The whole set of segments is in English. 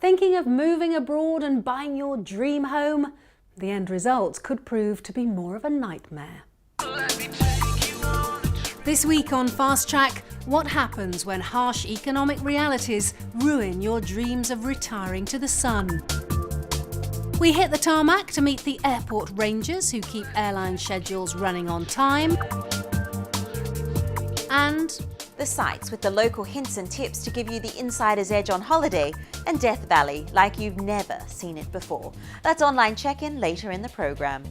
Thinking of moving abroad and buying your dream home? The end result could prove to be more of a nightmare. This week on Fast Track, what happens when harsh economic realities ruin your dreams of retiring to the sun? We hit the tarmac to meet the airport rangers who keep airline schedules running on time. And the sites with the local hints and tips to give you the insider's edge on holiday, and Death Valley like you've never seen it before. That's Online Check-In later in the programme.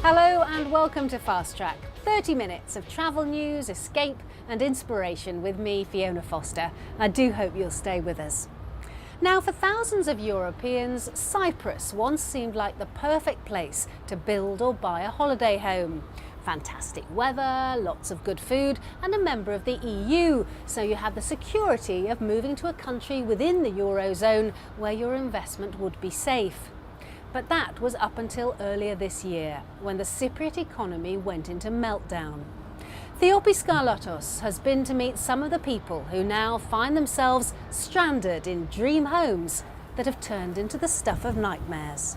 hello and welcome to Fast Track. 30 minutes of travel news, escape and inspiration with me, Fiona Foster. I do hope you'll stay with us. Now, for thousands of Europeans, Cyprus once seemed like the perfect place to build or buy a holiday home. Fantastic weather, lots of good food and a member of the EU, so you have the security of moving to a country within the Eurozone where your investment would be safe. But that was up until earlier this year, when the Cypriot economy went into meltdown. Theopis Skarlotos has been to meet some of the people who now find themselves stranded in dream homes that have turned into the stuff of nightmares.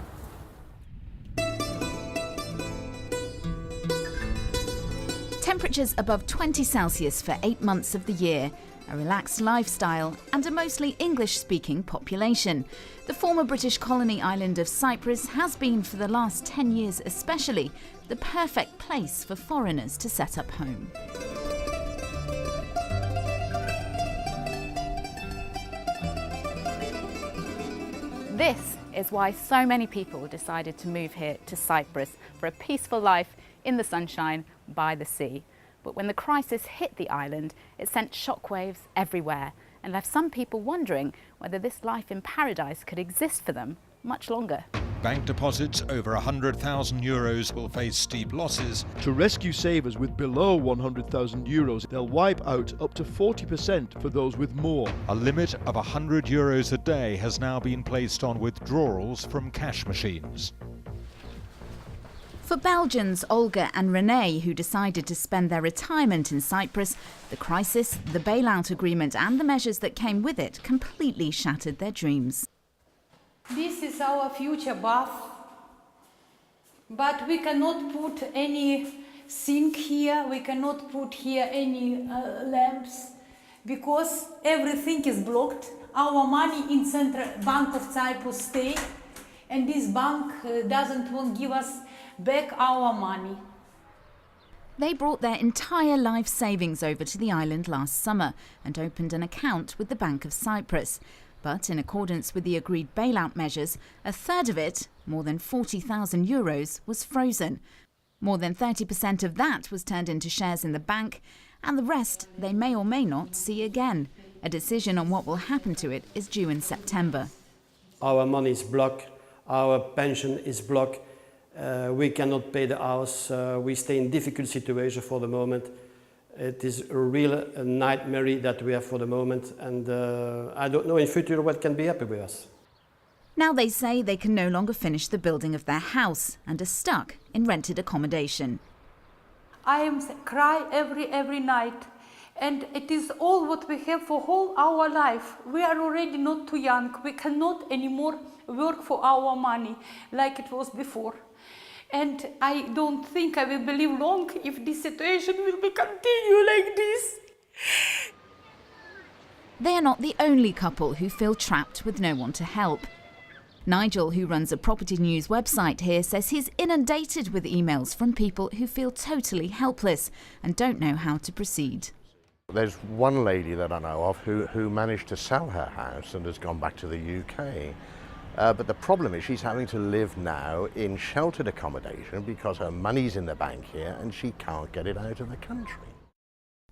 Temperatures above 20 Celsius for 8 months of the year, a relaxed lifestyle and a mostly English-speaking population. The former British colony island of Cyprus has been, for the last 10 years especially, the perfect place for foreigners to set up home. This is why so many people decided to move here to Cyprus for a peaceful life in the sunshine by the sea. But when the crisis hit the island, it sent shockwaves everywhere and left some people wondering whether this life in paradise could exist for them much longer. Bank deposits over €100,000 will face steep losses. To rescue savers with below €100,000, they'll wipe out up to 40% for those with more. A limit of €100 a day has now been placed on withdrawals from cash machines. For Belgians Olga and Renee, who decided to spend their retirement in Cyprus, the crisis, the bailout agreement and the measures that came with it completely shattered their dreams. This is our future bath, but we cannot put any sink here, we cannot put here any lamps, because everything is blocked. Our money in Central Bank of Cyprus stay, and this bank won't give us back our money. They brought their entire life savings over to the island last summer and opened an account with the Bank of Cyprus. But in accordance with the agreed bailout measures, a third of it, more than €40,000, was frozen. More than 30% of that was turned into shares in the bank, and the rest they may or may not see again. A decision on what will happen to it is due in September. Our money is blocked, our pension is blocked. We cannot pay the house, we stay in difficult situation for the moment. It is a real nightmare that we have for the moment, and I don't know in future what can be happy with us. Now they say they can no longer finish the building of their house and are stuck in rented accommodation. I am cry every night, and it is all what we have for whole our life. We are already not too young, we cannot anymore work for our money like it was before. And I don't think I will believe long if this situation will be continue like this. They are not the only couple who feel trapped with no one to help. Nigel, who runs a property news website here, says he's inundated with emails from people who feel totally helpless and don't know how to proceed. There's one lady that I know of who managed to sell her house and has gone back to the UK. But the problem is she's having to live now in sheltered accommodation because her money's in the bank here and she can't get it out of the country.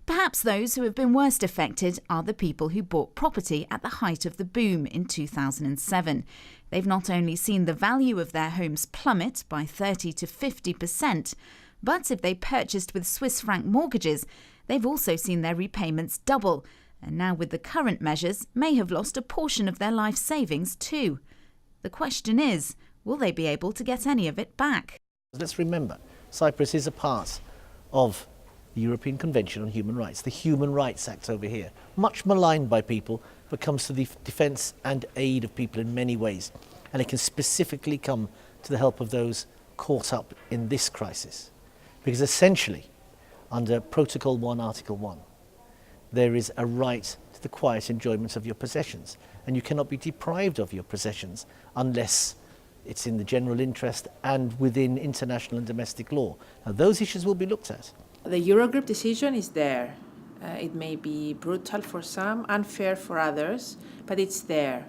Perhaps those who have been worst affected are the people who bought property at the height of the boom in 2007. They've not only seen the value of their homes plummet by 30 to 50%, But if they purchased with Swiss franc mortgages, they've also seen their repayments double, and now with the current measures may have lost a portion of their life savings too. The question is, will they be able to get any of it back? Let's remember, Cyprus is a part of the European Convention on Human Rights, the Human Rights Act over here, much maligned by people, but comes to the defence and aid of people in many ways. And it can specifically come to the help of those caught up in this crisis. Because essentially, under Protocol 1, Article 1, there is a right to the quiet enjoyment of your possessions. And you cannot be deprived of your possessions unless it's in the general interest and within international and domestic law. Now, those issues will be looked at. The Eurogroup decision is there. It may be brutal for some, unfair for others, but it's there.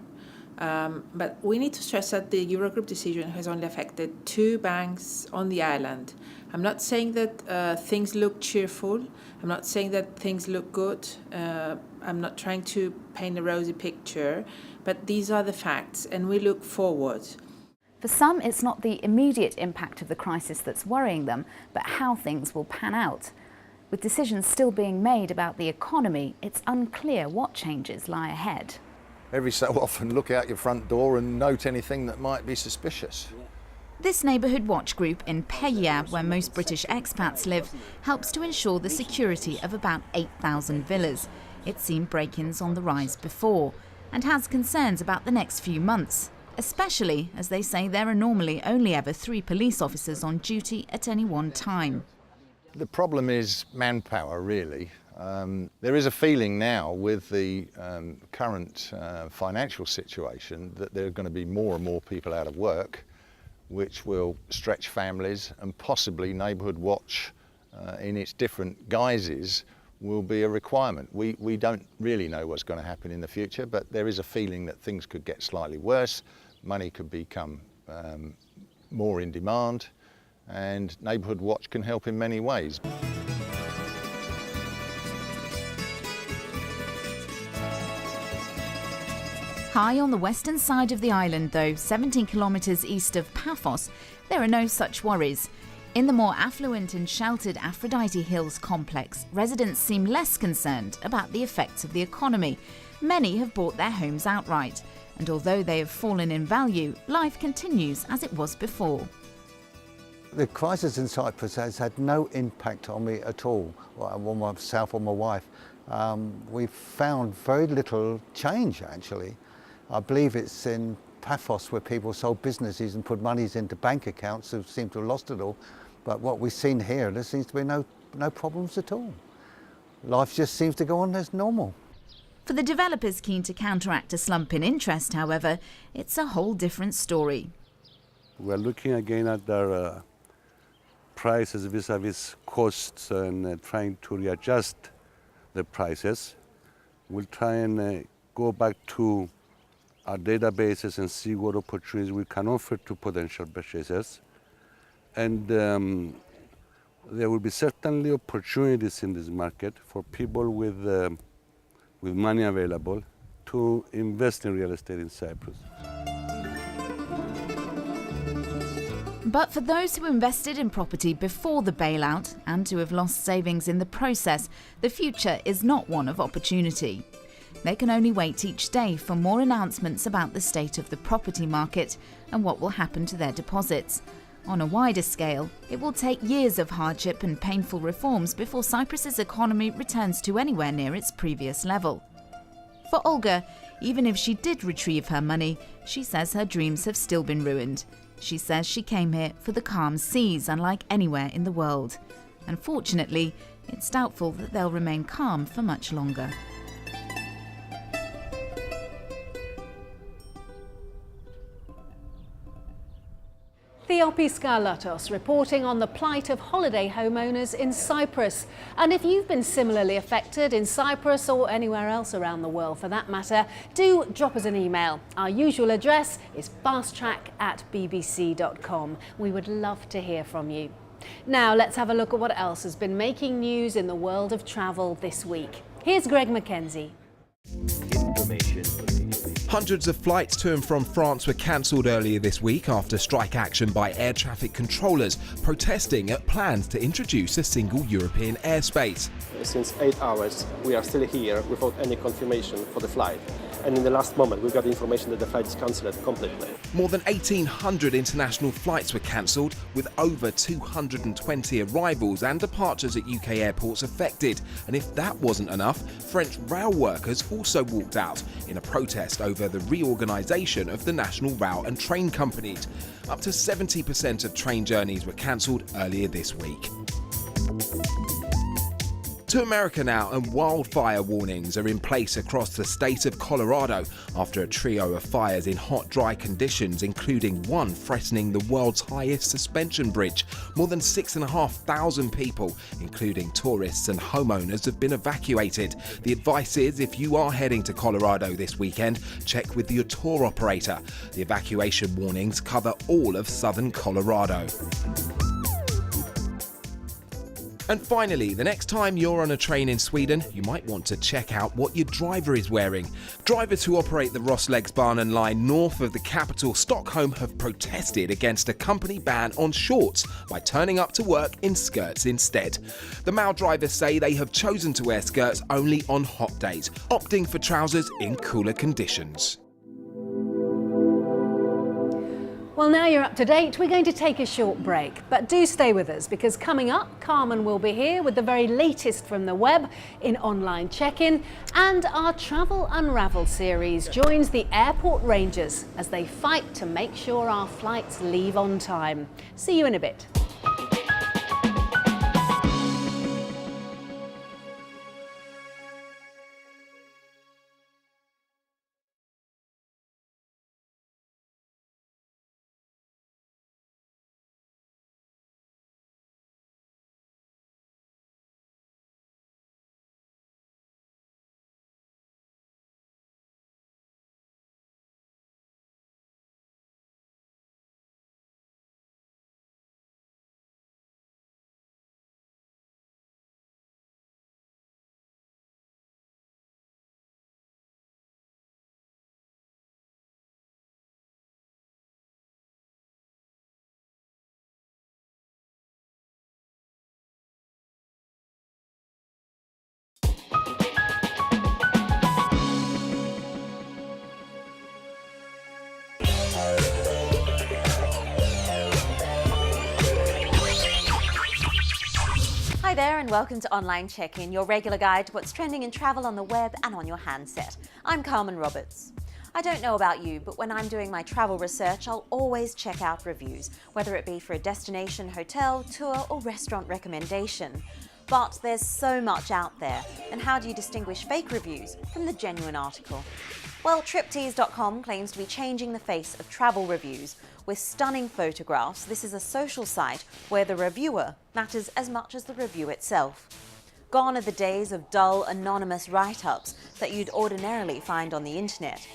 But we need to stress that the Eurogroup decision has only affected 2 banks on the island. I'm not saying that things look cheerful. I'm not saying that things look good. I'm not trying to paint a rosy picture, but these are the facts, and we look forward. For some, it's not the immediate impact of the crisis that's worrying them, but how things will pan out. With decisions still being made about the economy, it's unclear what changes lie ahead. Every so often look out your front door and note anything that might be suspicious. This neighbourhood watch group in Peyia, where most British expats live, helps to ensure the security of about 8,000 villas. It's seen break-ins on the rise before and has concerns about the next few months, especially as they say there are normally only ever 3 police officers on duty at any one time. The problem is manpower, really. There is a feeling now with the current financial situation that there are going to be more and more people out of work, which will stretch families, and possibly neighbourhood watch in its different guises will be a requirement. We don't really know what's going to happen in the future, but there is a feeling that things could get slightly worse, money could become more in demand, and neighbourhood watch can help in many ways. High on the western side of the island, though, 17 kilometres east of Paphos, there are no such worries. In the more affluent and sheltered Aphrodite Hills complex, residents seem less concerned about the effects of the economy. Many have bought their homes outright, and although they have fallen in value, life continues as it was before. The crisis in Cyprus has had no impact on me at all, on myself or my wife. We've found very little change, actually. I believe it's in Paphos where people sold businesses and put monies into bank accounts who seem to have lost it all. But what we've seen here, there seems to be no problems at all. Life just seems to go on as normal. For the developers keen to counteract a slump in interest, however, it's a whole different story. We're looking again at our prices vis-a-vis costs and trying to readjust the prices. We'll try and go back to our databases and see what opportunities we can offer to potential purchasers. And there will be certainly opportunities in this market for people with money available to invest in real estate in Cyprus. But for those who invested in property before the bailout and who have lost savings in the process, the future is not one of opportunity. They can only wait each day for more announcements about the state of the property market and what will happen to their deposits. On a wider scale, it will take years of hardship and painful reforms before Cyprus's economy returns to anywhere near its previous level. For Olga, even if she did retrieve her money, she says her dreams have still been ruined. She says she came here for the calm seas, unlike anywhere in the world. Unfortunately, it's doubtful that they'll remain calm for much longer. Theopis Skarlatos reporting on the plight of holiday homeowners in Cyprus. And if you've been similarly affected in Cyprus or anywhere else around the world for that matter, do drop us an email. Our usual address is fasttrack@bbc.com. We would love to hear from you. Now let's have a look at what else has been making news in the world of travel this week. Here's Greg Mackenzie. Information. Hundreds of flights to and from France were cancelled earlier this week after strike action by air traffic controllers protesting at plans to introduce a single European airspace. Since 8 hours we are still here without any confirmation for the flight. And in the last moment we got information that the flight is cancelled completely. More than 1,800 international flights were cancelled, with over 220 arrivals and departures at UK airports affected. And if that wasn't enough, French rail workers also walked out in a protest over the reorganisation of the national rail and train companies. Up to 70% of train journeys were cancelled earlier this week. To America now, and wildfire warnings are in place across the state of Colorado after a trio of fires in hot, dry conditions, including one threatening the world's highest suspension bridge. More than 6,500 people, including tourists and homeowners, have been evacuated. The advice is, if you are heading to Colorado this weekend, check with your tour operator. The evacuation warnings cover all of southern Colorado. And finally, the next time you're on a train in Sweden, you might want to check out what your driver is wearing. Drivers who operate the Roslagsbanan line north of the capital, Stockholm, have protested against a company ban on shorts by turning up to work in skirts instead. The male drivers say they have chosen to wear skirts only on hot days, opting for trousers in cooler conditions. Well, now you're up to date, we're going to take a short break, but do stay with us because coming up, Carmen will be here with the very latest from the web in online check-in, and our Travel Unravel series joins the airport rangers as they fight to make sure our flights leave on time. See you in a bit. Hi there and welcome to Online Check-In, your regular guide to what's trending in travel on the web and on your handset. I'm Carmen Roberts. I don't know about you, but when I'm doing my travel research, I'll always check out reviews, whether it be for a destination, hotel, tour or restaurant recommendation. But there's so much out there, and how do you distinguish fake reviews from the genuine article? Well, TripTease.com claims to be changing the face of travel reviews. With stunning photographs, this is a social site where the reviewer matters as much as the review itself. Gone are the days of dull, anonymous write-ups that you'd ordinarily find on the internet.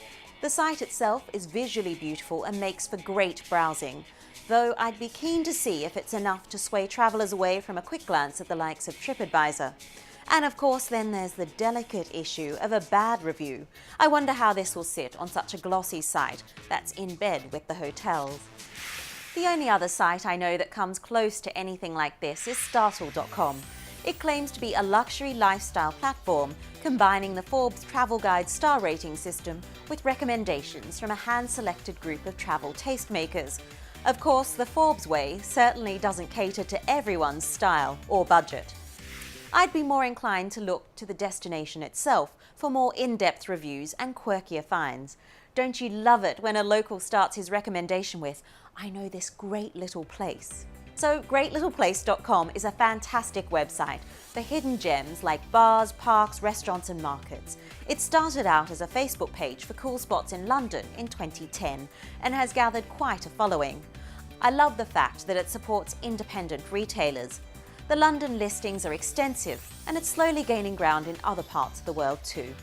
The site itself is visually beautiful and makes for great browsing, though I'd be keen to see if it's enough to sway travellers away from a quick glance at the likes of TripAdvisor. And of course then there's the delicate issue of a bad review. I wonder how this will sit on such a glossy site that's in bed with the hotels. The only other site I know that comes close to anything like this is Startle.com. It claims to be a luxury lifestyle platform combining the Forbes travel guide star rating system with recommendations from a hand-selected group of travel tastemakers. Of course, the Forbes way certainly doesn't cater to everyone's style or budget. I'd be more inclined to look to the destination itself for more in-depth reviews and quirkier finds. Don't you love it when a local starts his recommendation with, "I know this great little place"? So greatlittleplace.com is a fantastic website for hidden gems like bars, parks, restaurants and markets. It started out as a Facebook page for cool spots in London in 2010 and has gathered quite a following. I love the fact that it supports independent retailers. The London listings are extensive and it's slowly gaining ground in other parts of the world too.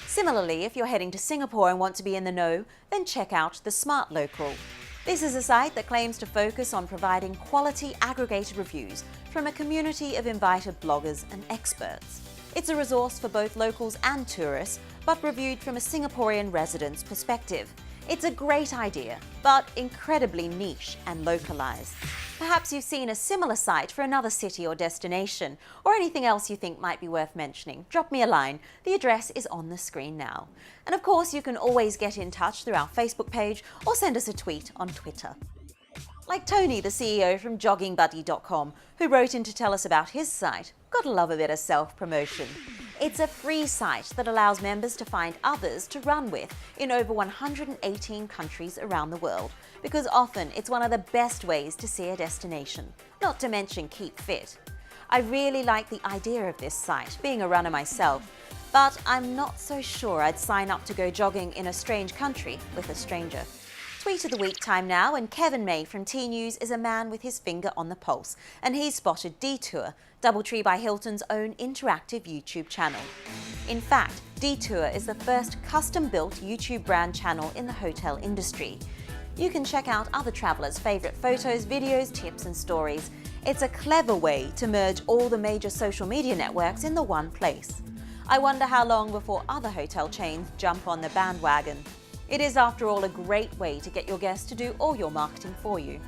Similarly, if you're heading to Singapore and want to be in the know, then check out The Smart Local. This is a site that claims to focus on providing quality aggregated reviews from a community of invited bloggers and experts. It's a resource for both locals and tourists, but reviewed from a Singaporean resident's perspective. It's a great idea, but incredibly niche and localized. Perhaps you've seen a similar site for another city or destination, or anything else you think might be worth mentioning. Drop me a line. The address is on the screen now. And of course, you can always get in touch through our Facebook page or send us a tweet on Twitter. Like Tony, the CEO from joggingbuddy.com, who wrote in to tell us about his site. Gotta love a bit of self-promotion. It's a free site that allows members to find others to run with in over 118 countries around the world, because often it's one of the best ways to see a destination, not to mention keep fit. I really like the idea of this site, being a runner myself, but I'm not so sure I'd sign up to go jogging in a strange country with a stranger. Tweet of the week time now, and Kevin May from T News is a man with his finger on the pulse, and he's spotted Detour, Doubletree by Hilton's own interactive YouTube channel. In fact, Detour is the first custom-built YouTube brand channel in the hotel industry. You can check out other travellers' favourite photos, videos, tips and stories. It's a clever way to merge all the major social media networks in the one place. I wonder how long before other hotel chains jump on the bandwagon. It is, after all, a great way to get your guests to do all your marketing for you.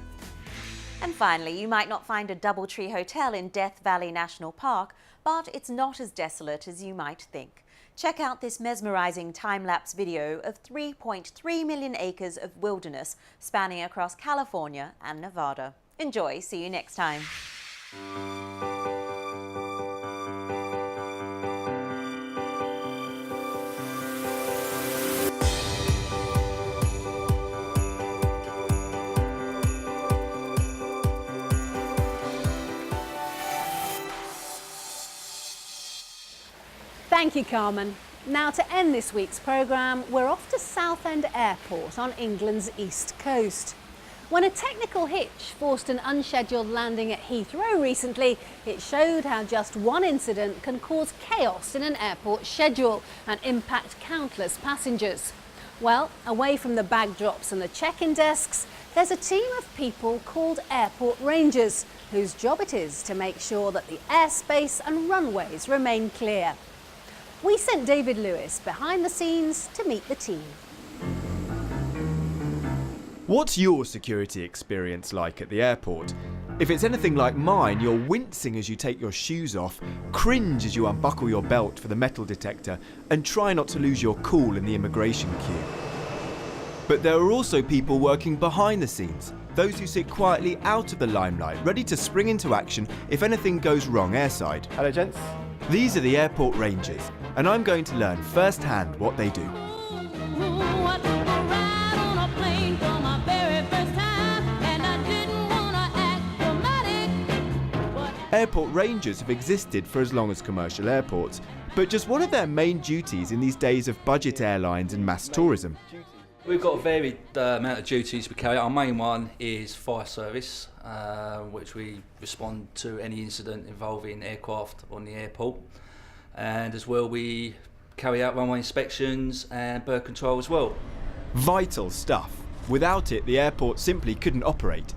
And finally, you might not find a Doubletree hotel in Death Valley National Park, but it's not as desolate as you might think. Check out this mesmerising time-lapse video of 3.3 million acres of wilderness spanning across California and Nevada. Enjoy, see you next time. Thank you, Carmen. Now, to end this week's programme, we're off to Southend Airport on England's east coast. When a technical hitch forced an unscheduled landing at Heathrow recently, it showed how just one incident can cause chaos in an airport schedule and impact countless passengers. Well, away from the bag drops and the check-in desks, there's a team of people called Airport Rangers, whose job it is to make sure that the airspace and runways remain clear. We sent David Lewis behind the scenes to meet the team. What's your security experience like at the airport? If it's anything like mine, you're wincing as you take your shoes off, cringe as you unbuckle your belt for the metal detector, and try not to lose your cool in the immigration queue. But there are also people working behind the scenes, those who sit quietly out of the limelight, ready to spring into action if anything goes wrong airside. Hello, gents. These are the Airport Rangers, and I'm going to learn firsthand what they do. Airport Rangers have existed for as long as commercial airports, but just what are their main duties in these days of budget airlines and mass tourism? We've got a varied amount of duties we carry out. Our main one is fire service, which we respond to any incident involving aircraft on the airport. And as well, we carry out runway inspections and bird control as well. Vital stuff. Without it, the airport simply couldn't operate.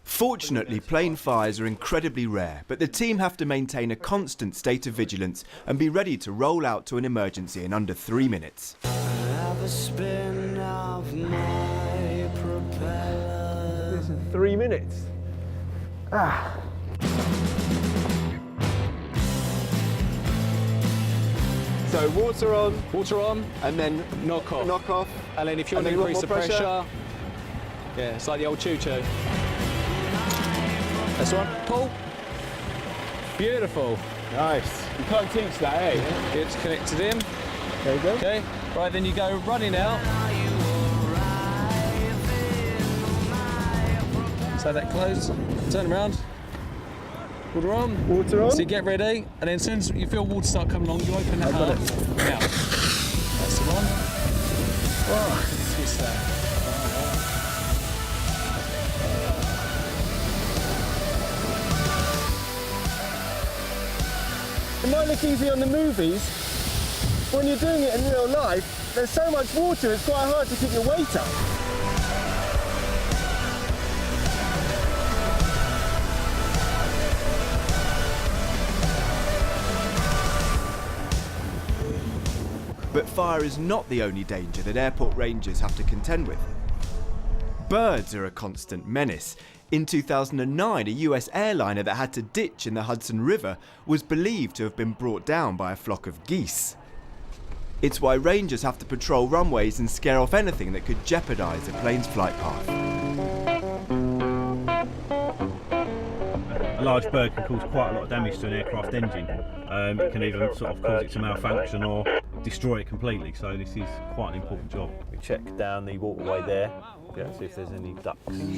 Fortunately, plane fires are incredibly rare, but the team have to maintain a constant state of vigilance and be ready to roll out to an emergency in under 3 minutes. This is 3 minutes. So water on, and then knock off, and then if you want to increase the pressure, yeah, it's like the old choo-choo. This one, pull. Beautiful. Nice. You can't teach that, eh? Yeah. It's connected in. There you go. Okay. Right, then you go running out. So that close. Turn around. Water on. Water on. So you get ready, and then as soon as you feel water start coming along, you open that up. Now. That's the one. Oh, twist that. It might look easy on the movies, but when you're doing it in real life, there's so much water, it's quite hard to keep your weight up. But fire is not the only danger that airport rangers have to contend with. Birds are a constant menace. In 2009, a US airliner that had to ditch in the Hudson River was believed to have been brought down by a flock of geese. It's why rangers have to patrol runways and scare off anything that could jeopardise a plane's flight path. A large bird can cause quite a lot of damage to an aircraft engine. It can even sort of cause it to malfunction or destroy it completely, so this is quite an important job. We check down the waterway there, see if there's any ducks. You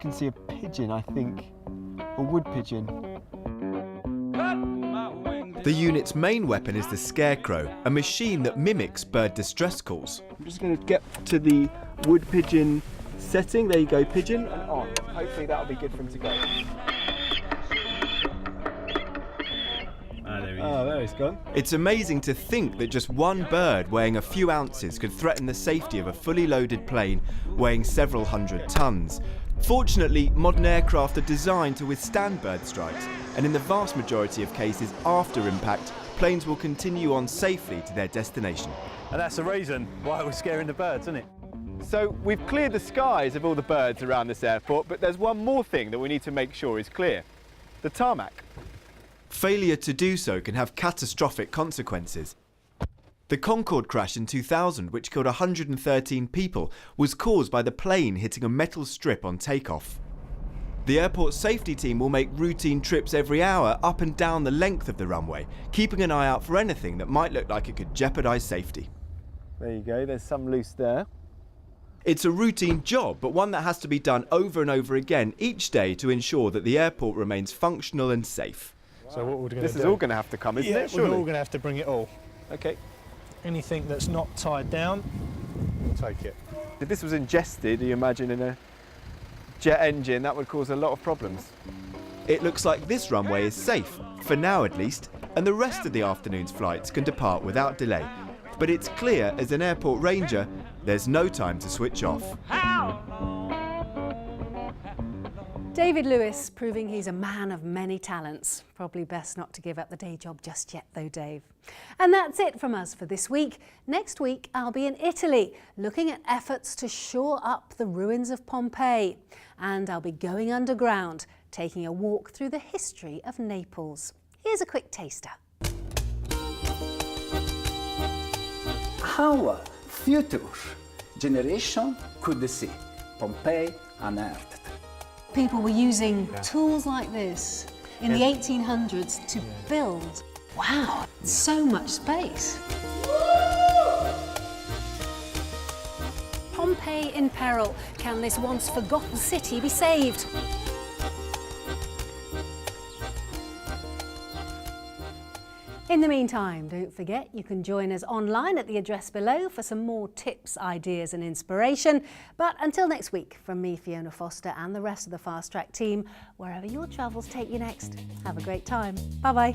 can see a pigeon, I think, a wood pigeon. The unit's main weapon is the Scarecrow, a machine that mimics bird distress calls. I'm just going to get to the wood pigeon setting. There you go, pigeon, and on. Hopefully that'll be good for him to go. Oh, there he's gone. It's amazing to think that just one bird weighing a few ounces could threaten the safety of a fully loaded plane weighing several hundred tons. Fortunately, modern aircraft are designed to withstand bird strikes, and in the vast majority of cases after impact, planes will continue on safely to their destination. And that's the reason why we're scaring the birds, isn't it? So we've cleared the skies of all the birds around this airport, but there's one more thing that we need to make sure is clear: the tarmac. Failure to do so can have catastrophic consequences. The Concorde crash in 2000, which killed 113 people, was caused by the plane hitting a metal strip on takeoff. The airport safety team will make routine trips every hour up and down the length of the runway, keeping an eye out for anything that might look like it could jeopardise safety. There you go, there's some loose there. It's a routine job, but one that has to be done over and over again each day to ensure that the airport remains functional and safe. So what we're going to do... This is all going to have to come, isn't it? Surely? We're all going to have to bring it all. Okay. Anything that's not tied down, we'll take it. If this was ingested, you imagine, in a jet engine, that would cause a lot of problems. It looks like this runway is safe, for now at least, and the rest of the afternoon's flights can depart without delay. But it's clear, as an airport ranger, there's no time to switch off. David Lewis proving he's a man of many talents. Probably best not to give up the day job just yet though, Dave. And that's it from us for this week. Next week I'll be in Italy looking at efforts to shore up the ruins of Pompeii. And I'll be going underground, taking a walk through the history of Naples. Here's a quick taster. Our future generation could see Pompeii unearthed. People were using tools like this in the 1800s to build. Wow, so much space. Pompeii in peril. Can this once forgotten city be saved? In the meantime, don't forget you can join us online at the address below for some more tips, ideas and inspiration. But until next week, from me, Fiona Foster, and the rest of the Fast Track team, wherever your travels take you next, have a great time. Bye-bye.